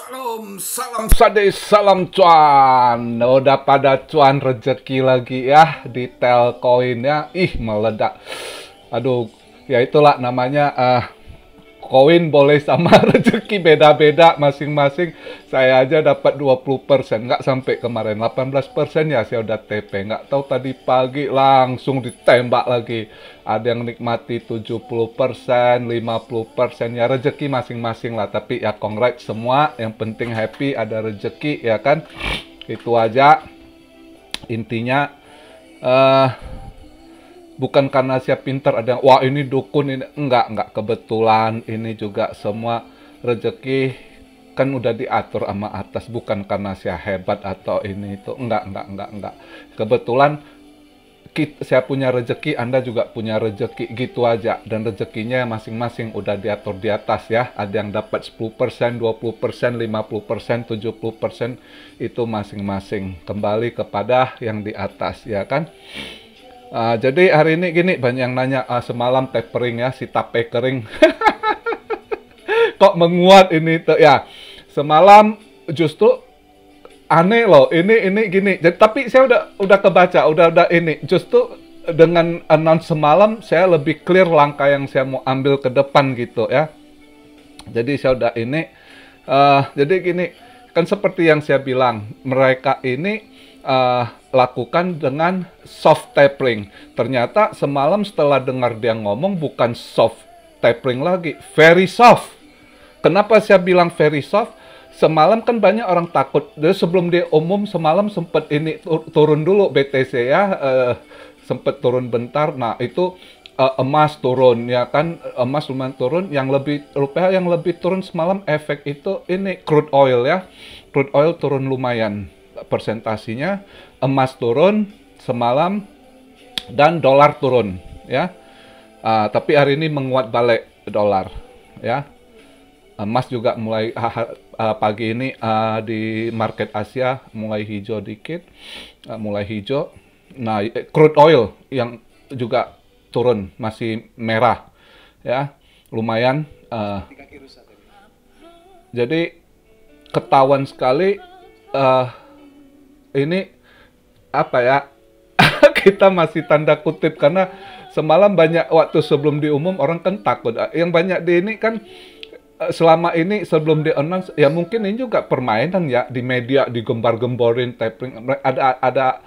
Salam, salam sade, salam cuan. Udah pada cuan rezeki lagi ya di Telcoin ya. Ih, meledak. Aduh, ya itulah namanya koin boleh sama rezeki beda-beda masing-masing. Saya aja dapat 20%, nggak sampai kemarin 18% ya saya udah TP. Nggak tahu tadi pagi langsung ditembak lagi. Ada yang nikmati 70%, 50% ya rezeki masing-masing lah. Tapi ya congrats semua, yang penting happy, ada rezeki ya kan. Itu aja intinya. Bukan karena saya pintar ada yang, wah ini dukun ini, enggak, kebetulan ini juga semua rezeki kan udah diatur sama atas, bukan karena saya hebat atau ini itu, enggak. Kebetulan saya punya rezeki, Anda juga punya rezeki, gitu aja. Dan rezekinya masing-masing udah diatur di atas ya. Ada yang dapat 10%, 20%, 50%, 70%, itu masing-masing kembali kepada yang di atas ya kan. Jadi hari ini gini, banyak yang nanya, semalam tapering ya, si tape kering. Kok menguat ini tuh ya. Semalam justru aneh loh, ini gini. Jadi, tapi saya udah kebaca, udah ini. Justru dengan announce semalam, saya lebih clear langkah yang saya mau ambil ke depan gitu ya. Jadi saya udah ini, jadi gini, kan seperti yang saya bilang, mereka ini lakukan dengan soft tapering. Ternyata semalam setelah dengar dia ngomong bukan soft tapering lagi, very soft. Kenapa saya bilang very soft? Semalam kan banyak orang takut. Jadi sebelum dia umum semalam sempat ini turun dulu BTC ya, sempat turun bentar. Nah itu emas turun ya kan, emas lumayan turun. Rupiah yang lebih turun semalam efek itu ini crude oil ya, crude oil turun lumayan persentasinya, emas turun semalam dan dolar turun ya. Tapi hari ini menguat balik dolar ya. Emas juga mulai pagi ini di market Asia mulai hijau dikit, mulai hijau. Nah, crude oil yang juga turun, masih merah ya, lumayan. Jadi ketahuan sekali ini apa ya, kita masih tanda kutip karena semalam banyak waktu sebelum diumum orang kan takut. Yang banyak di ini kan selama ini sebelum di announce ya mungkin ini juga permainan ya di media, digembar-gemborin tapering, ada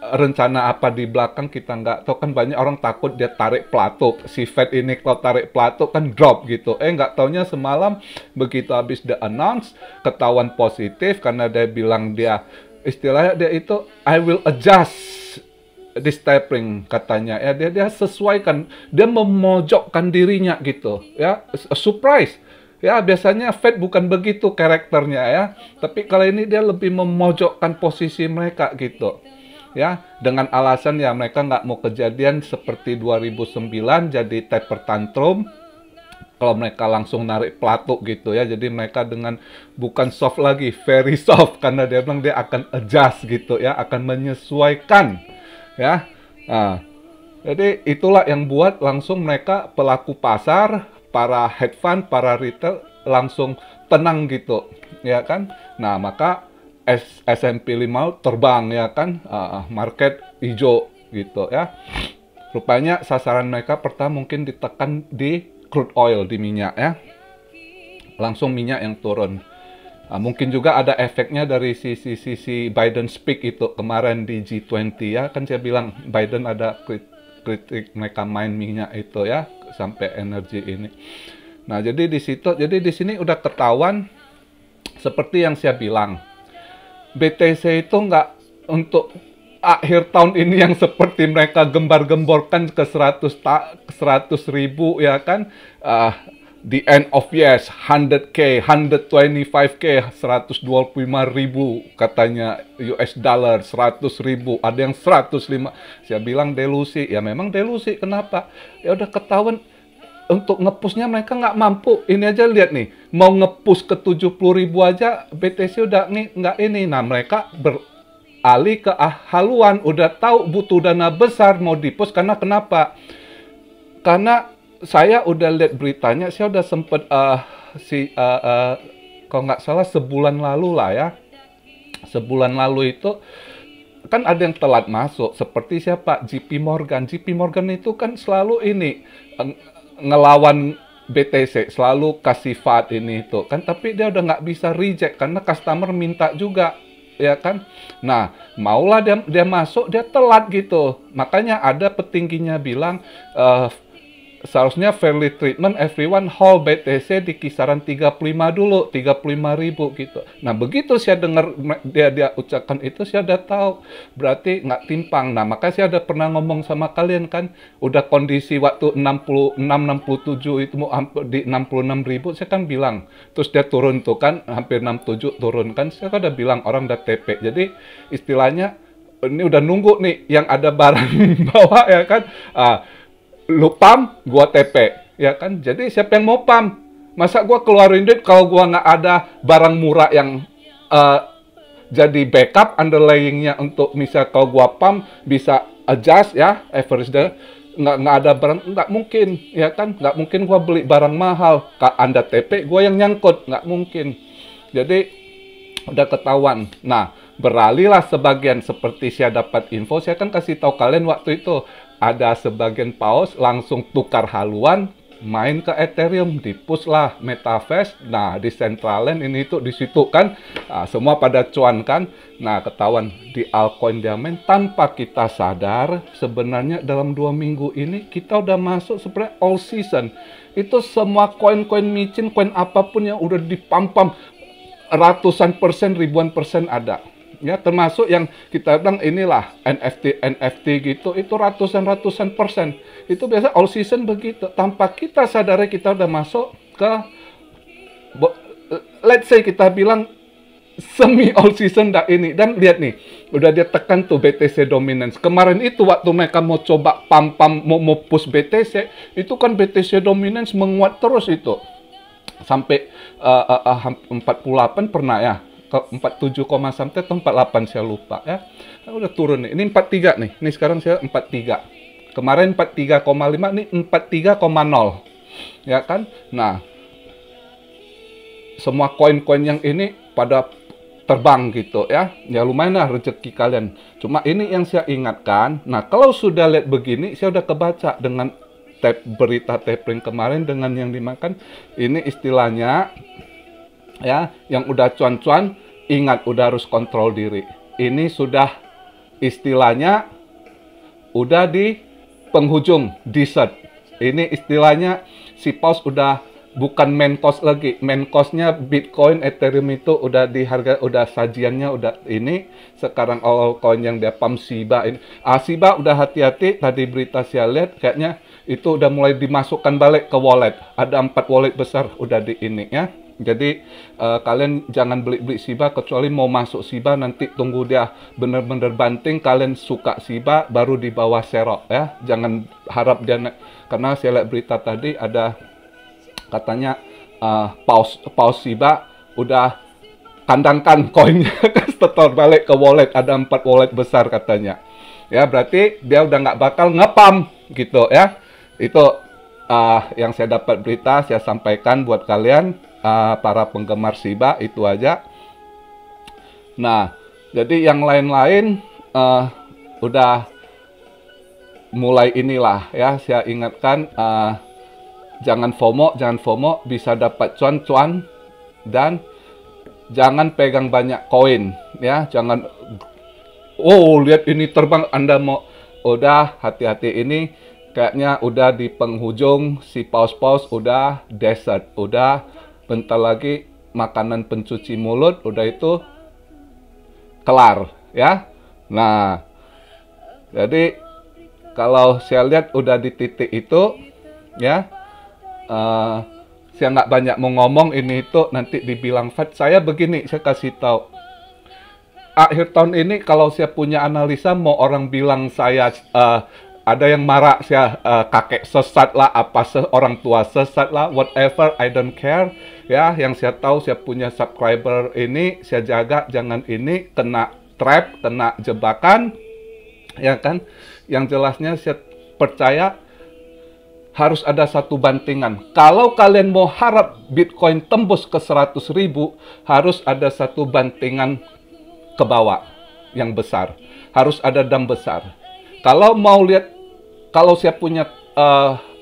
rencana apa di belakang kita nggak tahu kan. Banyak orang takut dia tarik plato, si Fed ini kalau tarik plato kan drop gitu. Nggak taunya semalam begitu habis the announce ketahuan positif karena dia bilang dia istilahnya dia itu I will adjust this tapering katanya ya, dia sesuaikan, dia memojokkan dirinya gitu ya. Surprise ya, biasanya Fed bukan begitu karakternya ya, tapi kali ini dia lebih memojokkan posisi mereka gitu ya, dengan alasan ya mereka nggak mau kejadian seperti 2009 jadi taper tantrum kalau mereka langsung narik plato gitu ya. Jadi mereka dengan bukan soft lagi, very soft, karena dia bilang dia akan adjust gitu ya, akan menyesuaikan ya. Nah, jadi itulah yang buat langsung mereka pelaku pasar, para hedge fund, para retail langsung tenang gitu ya kan. Nah maka S&P 500 terbang ya kan, market hijau gitu ya. Rupanya sasaran mereka pertama mungkin ditekan di crude oil, di minyak ya, langsung minyak yang turun. Mungkin juga ada efeknya dari sisi Biden speak itu kemarin di G20 ya, kan saya bilang Biden ada kritik mereka main minyak itu ya sampai energi ini. Nah jadi di situ, jadi di sini udah ketahuan seperti yang saya bilang, BTC itu nggak untuk akhir tahun ini yang seperti mereka gembar-gemborkan ke 100 ribu ya kan, the end of years 100k, 125k, 125 ribu katanya US dollar, 100 ribu, ada yang 105. Saya bilang delusi, ya memang delusi. Kenapa? Ya udah ketahuan untuk ngepusnya mereka nggak mampu. Ini aja lihat nih, mau ngepus ke 70 ribu aja BTC udah nggak ini. Nah mereka alih ke haluan, udah tahu butuh dana besar mau dipus. Karena kenapa? Karena saya udah lihat beritanya, saya udah sempet kalau nggak salah sebulan lalu lah ya. Sebulan lalu itu kan ada yang telat masuk, seperti siapa? JP Morgan. JP Morgan itu kan selalu ini ngelawan BTC, selalu kasih FAT ini itu kan, tapi dia udah nggak bisa reject karena customer minta juga, ya kan. Nah, maulah dia masuk, dia telat gitu. Makanya ada petingginya bilang seharusnya fairly treatment everyone hold BTC di kisaran 35 dulu, 35.000 gitu. Nah, begitu saya dengar dia ucapkan itu, saya udah tahu berarti nggak timpang. Nah, makanya saya udah pernah ngomong sama kalian kan, udah kondisi waktu 66 67 itu mau di 66.000, saya kan bilang. Terus dia turun tuh kan, hampir 67 turun kan, saya kan udah bilang orang udah TP. Jadi istilahnya ini udah nunggu nih yang ada barang bawah ya kan. Lu pam, gua TP, ya kan? Jadi siapa yang mau pam? Masa gua keluarin duit kalau gua nggak ada barang murah yang jadi backup underlyingnya untuk misal kalau gua pam bisa adjust ya, average dah nggak ada barang, nggak mungkin, ya kan? Nggak mungkin gua beli barang mahal, Anda TP, gua yang nyangkut, nggak mungkin. Jadi udah ketahuan. Nah, beralihlah sebagian seperti saya dapat info, saya kan kasih tahu kalian waktu itu ada sebagian paus langsung tukar haluan main ke Ethereum, di-push lah Metaverse. Nah, di Decentraland ini itu di situ kan, semua pada cuan kan. Nah, ketahuan di altcoin dia main tanpa kita sadar. Sebenarnya dalam 2 minggu ini kita udah masuk sebenarnya all season. Itu semua koin-koin micin, koin apapun yang udah dipampam ratusan persen, ribuan persen ada. Ya, termasuk yang kita bilang inilah NFT gitu, itu ratusan persen. Itu biasa all season begitu. Tanpa kita sadari kita udah masuk ke, let's say kita bilang semi all season dah ini. Dan lihat nih, udah dia tekan tuh BTC dominance. Kemarin itu waktu mereka mau coba mau push BTC, itu kan BTC dominance menguat terus itu. Sampai 48 pernah ya. Ke 47, sampai atau 48 saya lupa ya. Udah turun nih. Ini 43 nih. Ini sekarang saya 43. Kemarin 43,5, ini 43,0. Ya kan? Nah, semua koin-koin yang ini pada terbang gitu ya. Ya lumayan lah rezeki kalian. Cuma ini yang saya ingatkan. Nah, kalau sudah lihat begini, saya udah kebaca dengan berita tapering kemarin dengan yang dimakan. Ini istilahnya ya, yang udah cuan-cuan, ingat udah harus kontrol diri. Ini sudah istilahnya udah di penghujung desert. Ini istilahnya si paus udah bukan main cost lagi. Main costnya Bitcoin, Ethereum itu udah di harga, udah sajiannya udah ini. Sekarang altcoin yang dia pump Shiba ini. Shiba udah hati-hati, tadi berita saya lihat kayaknya itu udah mulai dimasukkan balik ke wallet. Ada 4 wallet besar udah di ini ya. Jadi kalian jangan beli Shiba kecuali mau masuk Shiba, nanti tunggu dia bener-bener banting, kalian suka Shiba baru di bawah serok ya. Jangan harap dia karena saya lihat berita tadi ada katanya paus Shiba udah kandangkan koinnya setor balik ke wallet, ada 4 wallet besar katanya. Ya berarti dia udah nggak bakal ngepam gitu ya. Itu yang saya dapat berita, saya sampaikan buat kalian para penggemar Shiba, itu aja. Nah, jadi yang lain-lain udah mulai inilah ya, saya ingatkan jangan FOMO, bisa dapat cuan-cuan, dan jangan pegang banyak koin ya, jangan lihat ini terbang Anda mau, udah hati-hati, ini kayaknya udah di penghujung, si paus-paus udah desert, udah bentar lagi makanan pencuci mulut, udah itu kelar ya. Nah, jadi kalau saya lihat udah di titik itu ya, saya nggak banyak mau ngomong ini itu, nanti dibilang Fat. Saya begini, saya kasih tahu, akhir tahun ini kalau saya punya analisa, mau orang bilang saya ada yang marah saya kakek sesat lah, apa orang tua sesat lah, whatever, I don't care ya. Yang saya tahu, saya punya subscriber ini saya jaga jangan ini kena trap, kena jebakan ya kan. Yang jelasnya saya percaya harus ada satu bantingan. Kalau kalian mau harap Bitcoin tembus ke 100.000, harus ada satu bantingan ke bawah yang besar. Harus ada dam besar. Kalau mau lihat, kalau saya punya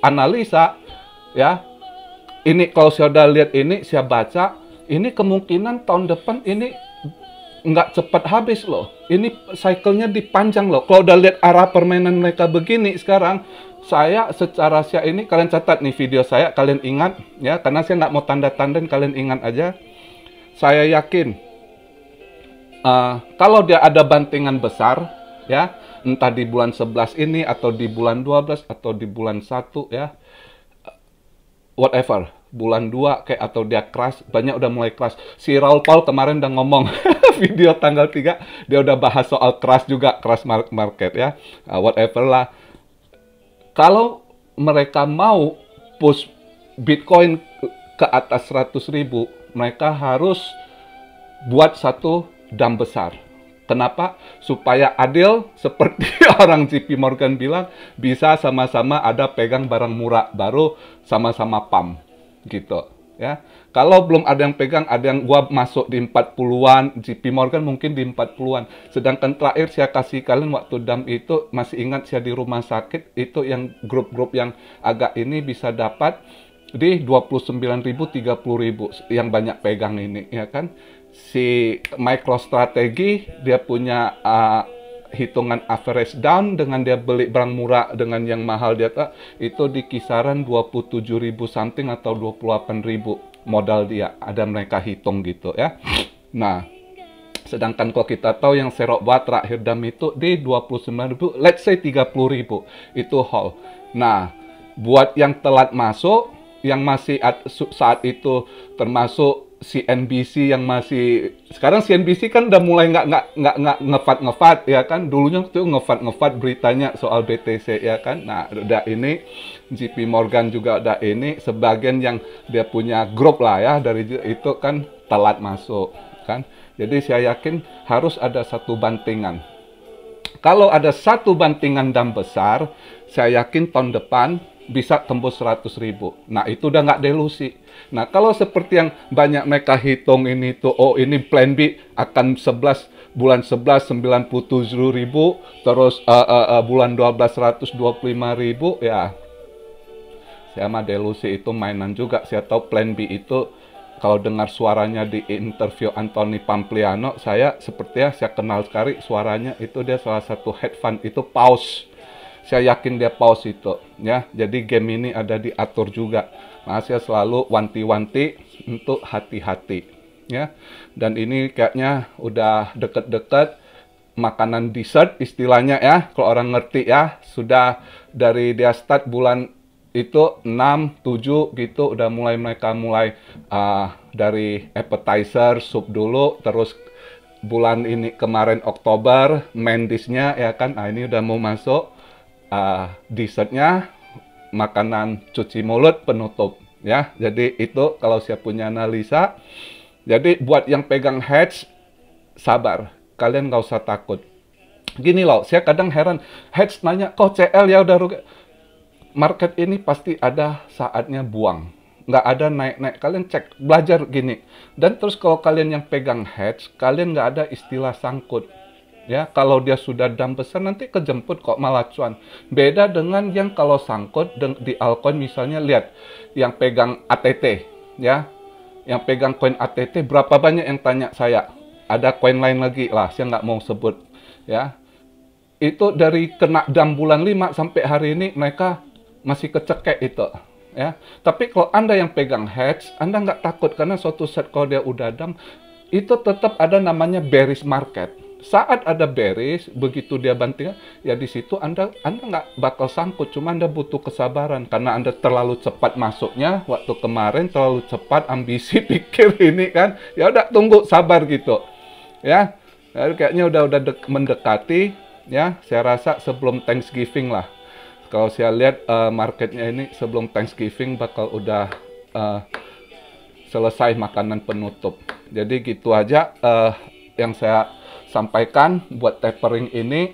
analisa, ya, ini kalau saya udah lihat ini, saya baca, ini kemungkinan tahun depan ini nggak cepat habis loh. Ini cycle-nya dipanjang loh. Kalau udah lihat arah permainan mereka begini sekarang, saya ini, kalian catat nih video saya, kalian ingat ya, karena saya nggak mau tanda-tandain, kalian ingat aja. Saya yakin kalau dia ada bantingan besar, ya, entah di bulan 11 ini atau di bulan 12 atau di bulan 1 ya, whatever, bulan 2 kayak, atau dia crash, banyak udah mulai crash. Si Raul Paul kemarin udah ngomong video tanggal 3, dia udah bahas soal crash juga, crash market ya, whatever lah. Kalau mereka mau push Bitcoin ke atas 100.000, mereka harus buat satu dam besar. Kenapa? Supaya adil, seperti orang JP Morgan bilang, bisa sama-sama ada pegang barang murah, baru sama-sama pump, gitu. Ya, kalau belum ada yang pegang, ada yang gua masuk di 40-an, JP Morgan mungkin di 40-an. Sedangkan terakhir saya kasih kalian waktu dam itu, masih ingat saya di rumah sakit, itu yang grup-grup yang agak ini bisa dapat di 29.000, 30.000 yang banyak pegang ini, ya kan? Si MicroStrategy dia punya hitungan average down dengan dia beli barang murah dengan yang mahal dia itu di kisaran 27.000 something atau 28.000 modal dia, ada mereka hitung gitu ya. Nah, sedangkan kalau kita tahu yang serok buat terakhir dam itu di 29.000, let's say 30.000 itu haul. Nah, buat yang telat masuk, yang masih saat itu termasuk CNBC yang masih, sekarang CNBC kan udah mulai nggak ngefat ya kan, dulunya tuh ngefat beritanya soal BTC ya kan. Nah, udah ini JP Morgan juga udah ini, sebagian yang dia punya grup lah ya dari itu kan telat masuk kan. Jadi saya yakin harus ada satu bantingan. Kalau ada satu bantingan dam besar, saya yakin tahun depan bisa tembus 100.000. Nah, itu udah nggak delusi. Nah, kalau seperti yang banyak mereka hitung ini tuh, oh ini plan B akan bulan 11 97.000, terus bulan 12 125.000, ya saya mah delusi, itu mainan juga. Saya tahu plan B itu, kalau dengar suaranya di interview Anthony Pampliano, saya sepertinya saya kenal sekali suaranya, itu dia salah satu hedge fund, itu paus. Saya yakin dia pause itu, ya. Jadi game ini ada diatur juga. Nah, saya selalu wanti-wanti untuk hati-hati, ya. Dan ini kayaknya udah deket-deket makanan dessert istilahnya ya. Kalau orang ngerti ya, sudah dari dia start bulan itu 6, 7 gitu, udah mereka mulai dari appetizer, sup dulu, terus bulan ini kemarin Oktober, main dish-nya ya kan. Nah, ini udah mau masuk dessertnya, makanan cuci mulut penutup ya. Jadi itu kalau saya punya analisa. Jadi buat yang pegang hedge, sabar, kalian nggak usah takut. Gini loh, saya kadang heran, hedge nanya, kok CL ya udah rugi. Market ini pasti ada saatnya buang, nggak ada naik-naik. Kalian cek, belajar gini. Dan terus kalau kalian yang pegang hedge, kalian nggak ada istilah sangkut. Ya, kalau dia sudah dam besar nanti kejemput kok malah cuan. Beda dengan yang kalau sangkut di altcoin misalnya, lihat yang pegang ATT ya. Yang pegang koin ATT berapa banyak yang tanya saya. Ada koin lain lagi lah, saya nggak mau sebut ya. Itu dari kena dam bulan 5 sampai hari ini mereka masih kecekek itu ya. Tapi kalau Anda yang pegang hedge, Anda nggak takut karena suatu saat kalau dia udah dam, itu tetap ada namanya bearish market. Saat ada bearish, begitu dia banting, ya di situ Anda nggak bakal sangkut, cuma Anda butuh kesabaran karena Anda terlalu cepat masuknya waktu kemarin, terlalu cepat ambisi pikir ini kan, ya udah tunggu sabar gitu, ya. Jadi kayaknya udah mendekati, ya. Saya rasa sebelum Thanksgiving lah. Kalau saya lihat marketnya ini sebelum Thanksgiving bakal udah selesai makanan penutup. Jadi gitu aja yang saya sampaikan buat tapering ini.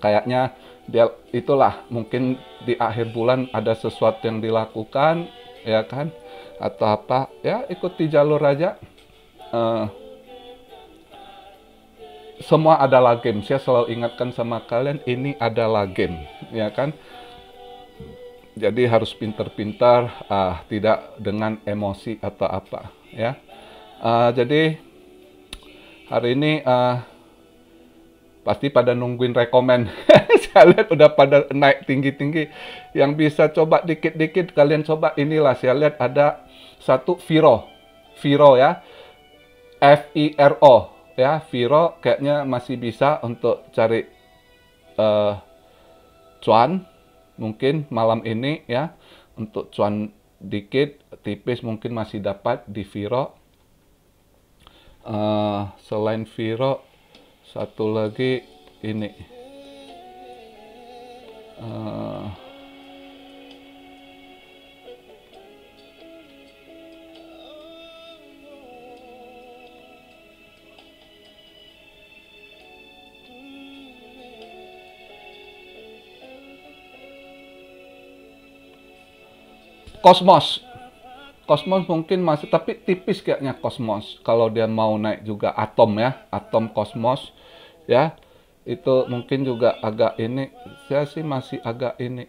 Kayaknya Dia itulah mungkin di akhir bulan ada sesuatu yang dilakukan, ya kan, atau apa, ya ikuti jalur aja. Eh, semua adalah game. Saya selalu ingatkan sama kalian, ini adalah game, ya kan. Jadi harus pintar-pintar, tidak dengan emosi atau apa, ya. Jadi hari ini pasti pada nungguin rekomen. Saya lihat udah pada naik tinggi-tinggi. Yang bisa coba dikit-dikit kalian coba inilah. Saya lihat ada satu Viro, ya, Firo, ya, Viro kayaknya masih bisa untuk cari cuan. Mungkin malam ini ya, untuk cuan dikit, tipis mungkin masih dapat di Viro. Selain Viro, satu lagi ini. Cosmos. Cosmos mungkin masih, tapi tipis kayaknya Cosmos. Kalau dia mau naik juga Atom ya, Atom Cosmos ya. Itu mungkin juga agak ini. Saya sih masih agak ini.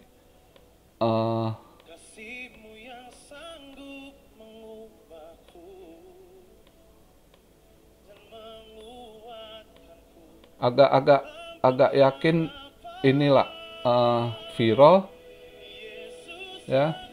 Agak yakin inilah Viro ya.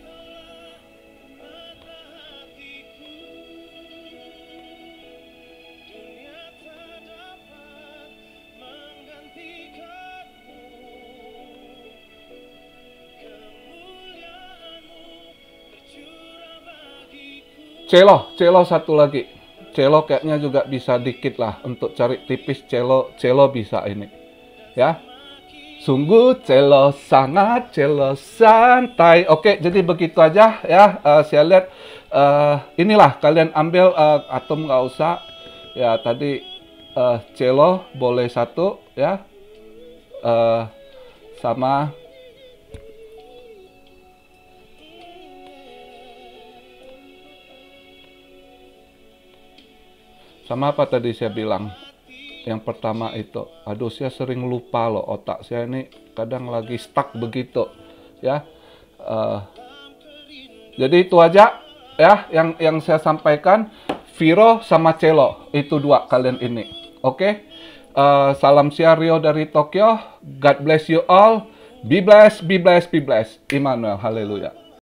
Celo satu lagi. Celo kayaknya juga bisa dikit lah untuk cari tipis. Celo bisa ini. Ya. Sungguh celo, sangat celo, santai. Oke, jadi begitu aja ya. Saya lihat inilah kalian ambil Atom nggak usah. Ya tadi celo boleh satu ya. Sama apa tadi saya bilang? Yang pertama itu, aduh saya sering lupa loh, otak saya ini kadang lagi stuck begitu ya. Jadi itu aja ya yang saya sampaikan. Viro sama Celo, itu dua kalian ini. Oke. Salam siar Rio dari Tokyo. God bless you all. Be blessed, be blessed, be blessed. Immanuel, haleluya.